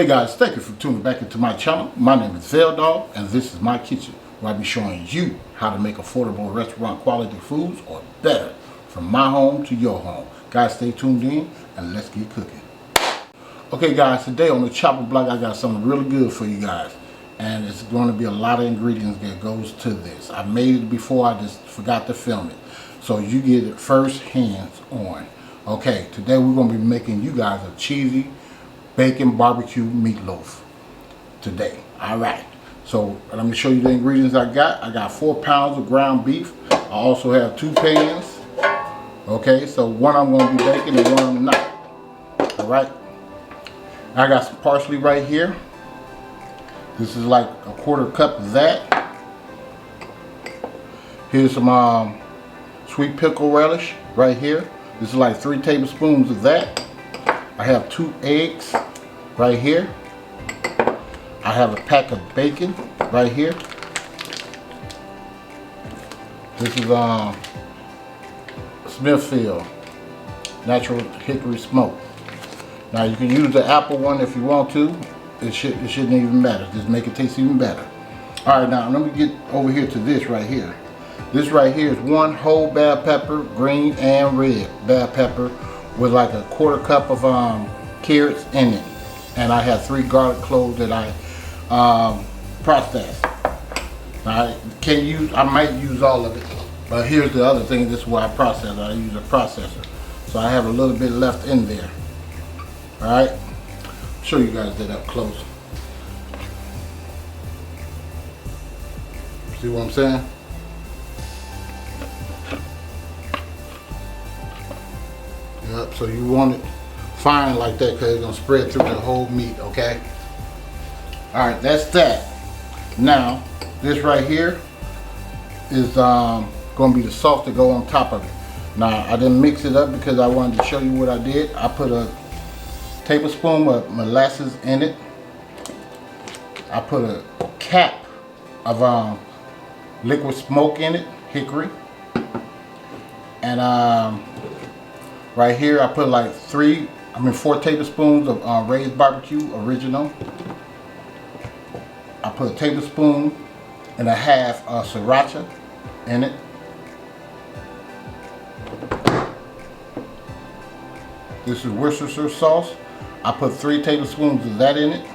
Hey guys, thank you for tuning back into my channel. My name is VELDOGGS and this is my kitchen where I'll be showing you how to make affordable restaurant quality foods or better from my home to your home. Guys, stay tuned in and let's get cooking. Okay guys, today on the chopper block I got something really good for you guys. And it's going to be a lot of ingredients that goes to this. I made it before, I just forgot to film it. So you get it first hands on. Okay, today we're going to be making you guys a cheesy bacon barbecue meatloaf today. Alright, so let me show you the ingredients I got. I got 4 pounds of ground beef. I also have 2 pans. Okay, so one I'm going to be baking and one I'm not. Alright, I got some parsley right here. This is like a 1/4 cup of that. Here's some sweet pickle relish right here. This is like 3 tablespoons of that. I have 2 eggs right here. I have a pack of bacon right here. This is Smithfield natural hickory smoke. Now you can use the apple one if you want to. It shouldn't even matter. Just make it taste even better. All right, now let me get over here to this right here. This right here is 1 whole bell pepper, green and red bell pepper, with like a 1/4 cup of carrots in it, and I have 3 garlic cloves that I processed. I might use all of it, but here's the other thing. This is where I process. I use a processor, so I have a little bit left in there. All right, show you guys that up close. See what I'm saying? Yep, so you want it fine like that because it's going to spread through the whole meat, okay? Alright, that's that. Now, this right here is going to be the sauce to go on top of it. Now, I didn't mix it up because I wanted to show you what I did. I put a tablespoon of molasses in it. I put a cap of liquid smoke in it, hickory. And right here I put like 4 tablespoons of raised barbecue original. I put a tablespoon and a half of sriracha in it. This is Worcestershire sauce. I put 3 tablespoons of that in it.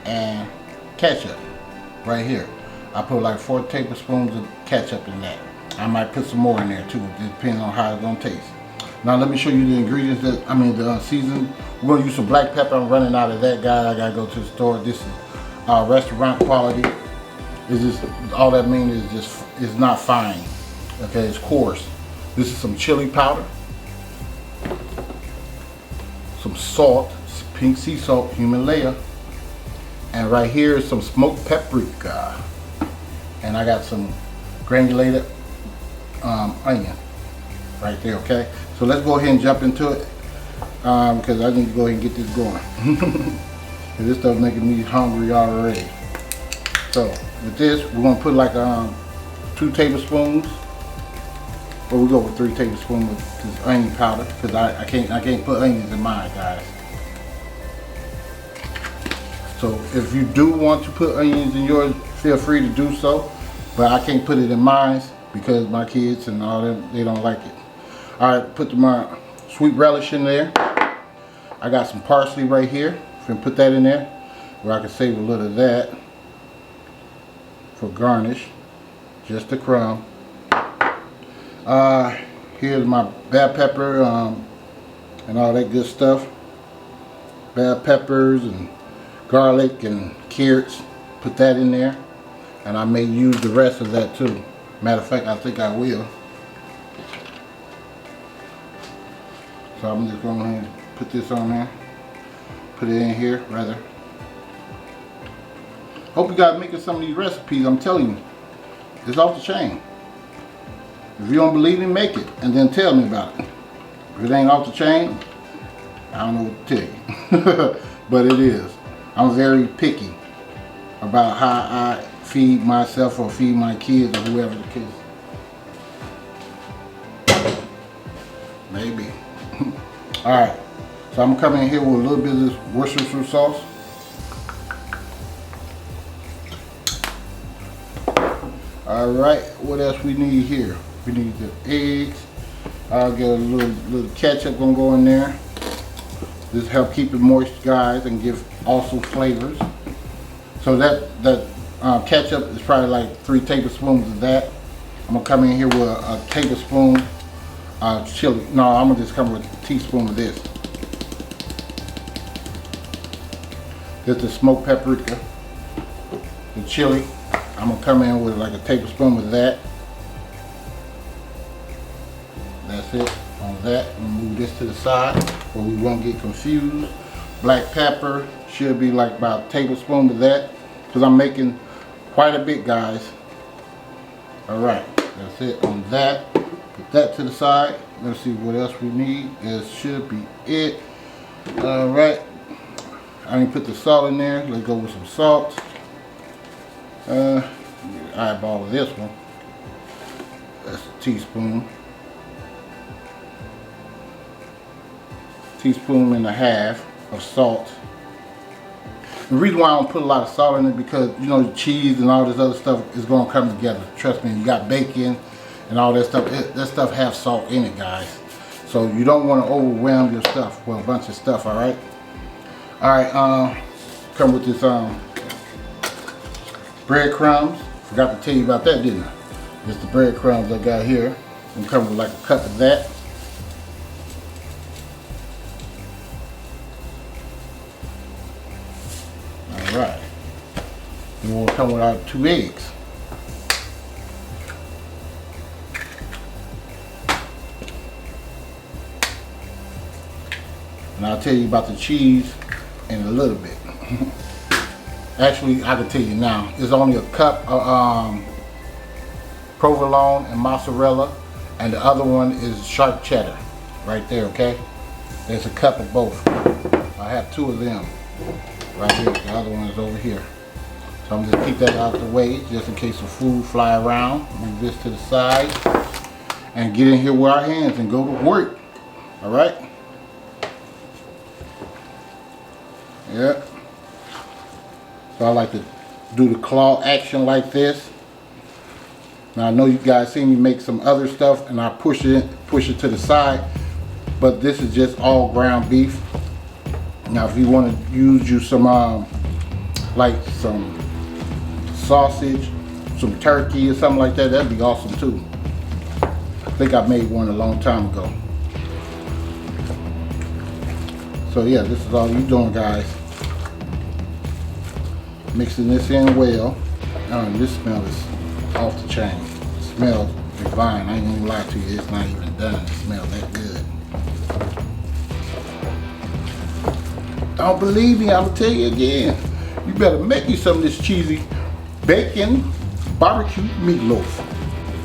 And ketchup right here. I put like 4 tablespoons of ketchup in that. I might put some more in there too, depending on how it's gonna taste. Now let me show you the ingredients the season. We're gonna use some black pepper. I'm running out of that, guy. I gotta go to the store. This is restaurant quality. It's just, all that means is just, it's not fine. Okay, it's coarse. This is some chili powder, some salt, pink sea salt, Himalaya, and right here is some smoked paprika. And I got some granulated onion right there. Okay, so let's go ahead and jump into it because I need to go ahead and get this going. This stuff making me hungry already. So with this, we're gonna put like 2 tablespoons, or we go with 3 tablespoons of this onion powder because I can't put onions in mine, guys. So if you do want to put onions in yours, feel free to do so, but I can't put it in mine because my kids and all them, they don't like it. Alright, put my sweet relish in there. I got some parsley right here. I'm gonna put that in there where I can save a little of that for garnish, just a crumb. Here's my bell pepper and all that good stuff. Bell peppers and garlic and carrots. Put that in there, and I may use the rest of that too. Matter of fact, I think I will. So I'm just going to put this on there. Put it in here, rather. Hope you guys making some of these recipes. I'm telling you, it's off the chain. If you don't believe me, make it, and then tell me about it. If it ain't off the chain, I don't know what to tell you. But it is. I'm very picky about how I feed myself or feed my kids or whoever the case. Maybe. Alright, So I'm coming in here with a little bit of this Worcestershire sauce. Alright, what else we need here? We need the eggs. I'll get a little ketchup gonna go in there. This help keep it moist, guys, and give also flavors. So that ketchup is probably like 3 tablespoons of that. I'm gonna come in here with a tablespoon chili. No, I'm gonna just come with a teaspoon of this. This is smoked paprika. The chili. I'm gonna come in with like a tablespoon of that. That's it on that. I'm gonna move this to the side where we won't get confused. Black pepper should be like about a tablespoon of that because I'm making quite a bit, guys. All right, that's it on that. Put that to the side. Let's see what else we need. This should be it. All right, I didn't put the salt in there. Let's go with some salt. Eyeball of this one. That's a teaspoon. Teaspoon and a half of salt. The reason why I don't put a lot of salt in it because you know the cheese and all this other stuff is going to come together. Trust me, you got bacon and all that stuff. That stuff has salt in it, guys. So you don't want to overwhelm your stuff with a bunch of stuff. All right. All right. Come with this breadcrumbs. Forgot to tell you about that, didn't I? It's the breadcrumbs I got here. I'm coming with like a cup of that. Alright. Then we'll come with our 2 eggs. And I'll tell you about the cheese in a little bit. Actually, I can tell you now. It's only a cup of provolone and mozzarella, and the other one is sharp cheddar, right there. Okay, there's a cup of both. I have 2 of them right here. The other one is over here. So I'm just keep that out of the way, just in case the food fly around. Move this to the side, and get in here with our hands and go to work. All right. Yeah. So I like to do the claw action like this. Now I know you guys see me make some other stuff and I push it to the side, but this is just all ground beef. Now if you want to use you some like some sausage, some turkey or something like that, that'd be awesome too. I think I made one a long time ago. So yeah, this is all you're doing, guys. Mixing this in well. This smell is off the chain. It smells divine. I ain't gonna lie to you, it's not even done. It smells that good. Don't believe me, I'm gonna tell you again. You better make you some of this cheesy bacon barbecue meatloaf.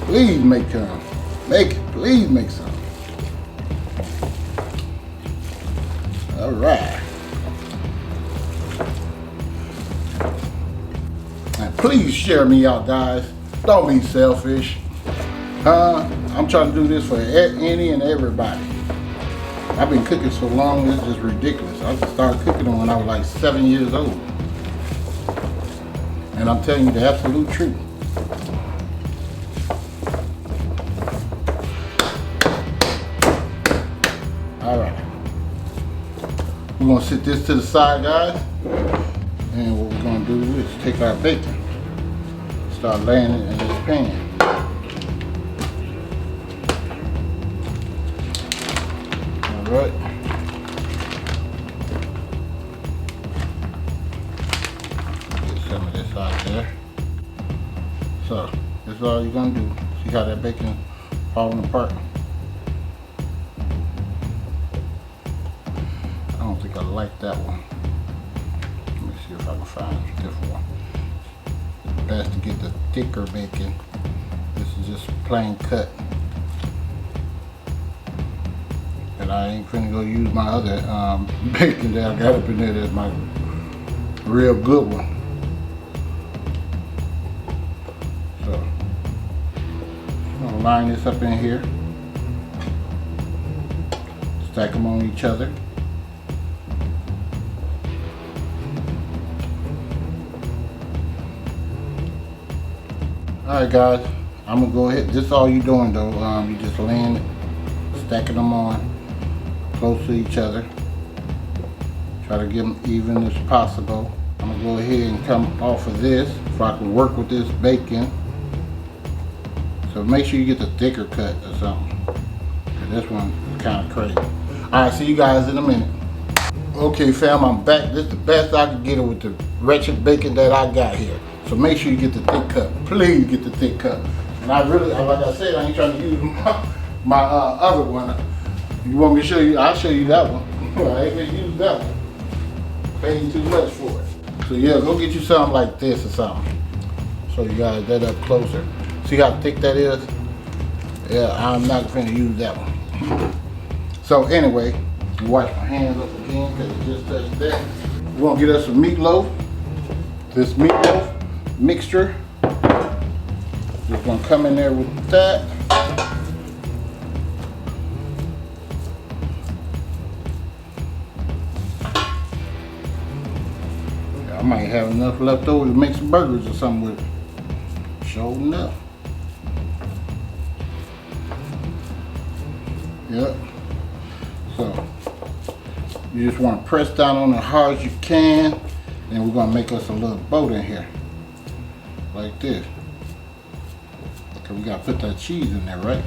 Please make some. Make it, please make some. All right. And please share me out, guys. Don't be selfish. I'm trying to do this for any and everybody. I've been cooking so long, it's just ridiculous. I started cooking when I was like 7 years old. And I'm telling you the absolute truth. All right. We're gonna sit this to the side, guys. And what we're gonna do is take our bacon, start laying it in this pan. All right. Get some of this out there. So this is all you're gonna do. See how that bacon falling apart? I don't think I like that one. Let me see if I can find a different one. It's best to get the thicker bacon. This is just plain cut. And I ain't finna go use my other bacon that I got up in there. That's my real good one. So I'm gonna line this up in here. Stack them on each other. Alright guys, I'm gonna go ahead. This is all you're doing though. You just laying it, stacking them on close to each other. Try to get them even as possible. I'm gonna go ahead and come off of this so I can work with this bacon. So make sure you get the thicker cut or something. This one is kind of crazy. Alright, see you guys in a minute. Okay fam, I'm back. This is the best I can get it with the wretched bacon that I got here. So make sure you get the thick cut. Please get the thick cut. And I really, like I said, I ain't trying to use my other one. You want me to show you? I'll show you that one. I ain't gonna use that one. Paying too much for it. So yeah, go get you something like this or something. Show you guys that up closer. See how thick that is? Yeah, I'm not gonna use that one. So anyway, you wash my hands up again because it just touched that. We're gonna get us some meatloaf. This meatloaf mixture. Just gonna come in there with that. I might have enough left over to make some burgers or something with it. Sure enough. Yep. So you just want to press down on it as hard as you can. And we're gonna make us a little boat in here. Like this. Cause we gotta put that cheese in there, right?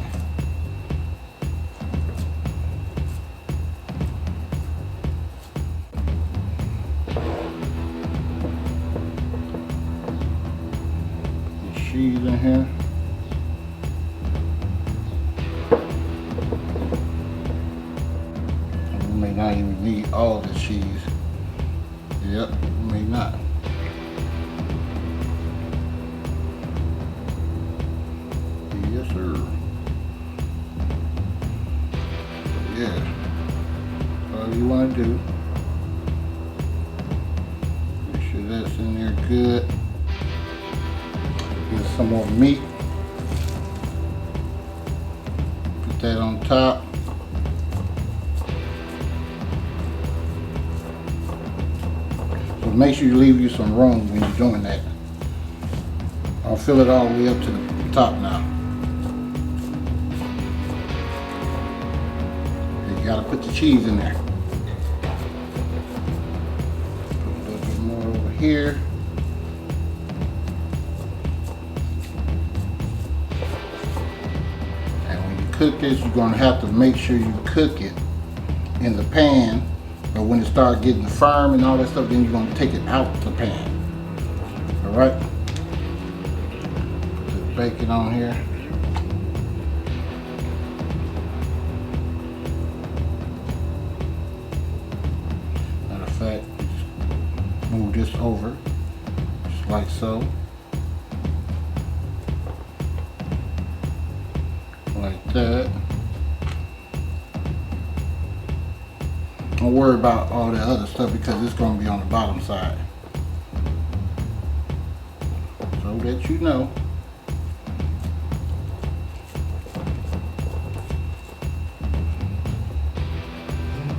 Cheese in here. And we may not even need all the cheese. Yep, we may not. Yes, sir. Yeah. All you want to do. Make sure that's in there good. Get some more meat. Put that on top. So make sure you leave you some room when you're doing that. I'll fill it all the way up to the top now. You gotta put the cheese in there. Put a little bit more over here. Cook this, you're gonna have to make sure you cook it in the pan, but when it starts getting firm and all that stuff, then you're gonna take it out the pan. All right. Put the bacon on here. Matter of fact, just move this over, just like so. Like that. Don't worry about all the other stuff because it's going to be on the bottom side. So that you know.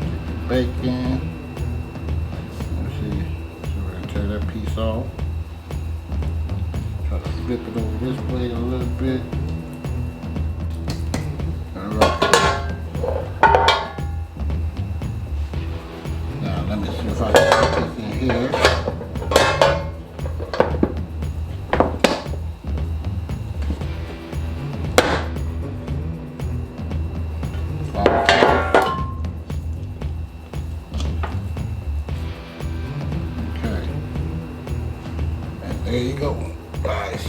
Take the bacon. Let's see. So we're going to tear that piece off. Try to flip it over this way a little bit. If I put this in here, okay, and there you go, guys.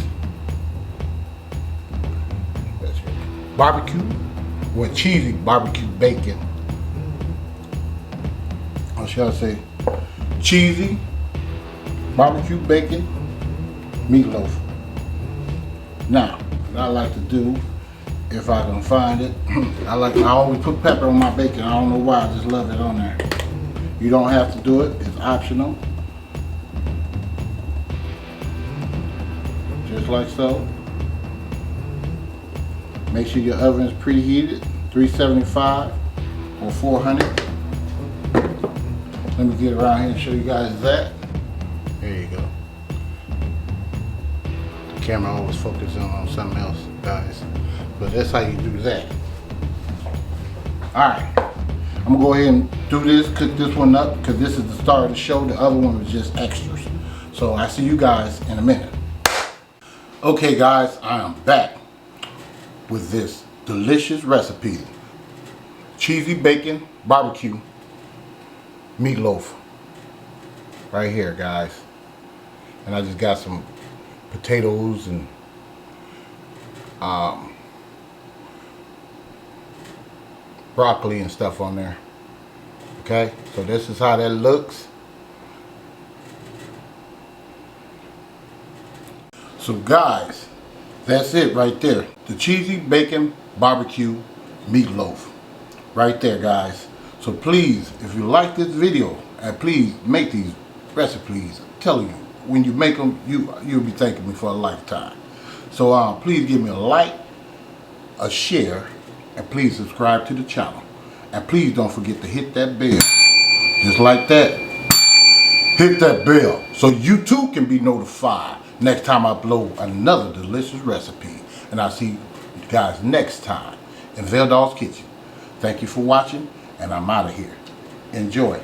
That's barbecue with cheesy barbecue bacon. Or shall I say, cheesy barbecue bacon meatloaf. Now, what I like to do, if I can find it, I always put pepper on my bacon. I don't know why, I just love it on there. You don't have to do it, it's optional. Just like so. Make sure your oven is preheated, 375 or 400. Let me get around here and show you guys that. There you go. camera always focusing on something else, guys. But that's how you do that. Alright, I'm gonna go ahead and do this, cook this one up, because this is the start of the show. The other one was just extras. So I see you guys in a minute. Okay guys, I am back with this delicious recipe. Cheesy bacon barbecue meatloaf. Right here, guys. And I just got some potatoes and broccoli and stuff on there. Okay, so this is how that looks. So guys, that's it right there. The cheesy bacon barbecue meatloaf. Right there, guys. So please, if you like this video, and please make these recipes. I'm telling you, when you make them, you'll be thanking me for a lifetime. So please give me a like, a share, and please subscribe to the channel. And please don't forget to hit that bell. Just like that. Hit that bell so you too can be notified next time I upload another delicious recipe. And I'll see you guys next time in VELDOGG'S Kitchen. Thank you for watching, and I'm out of here. Enjoy.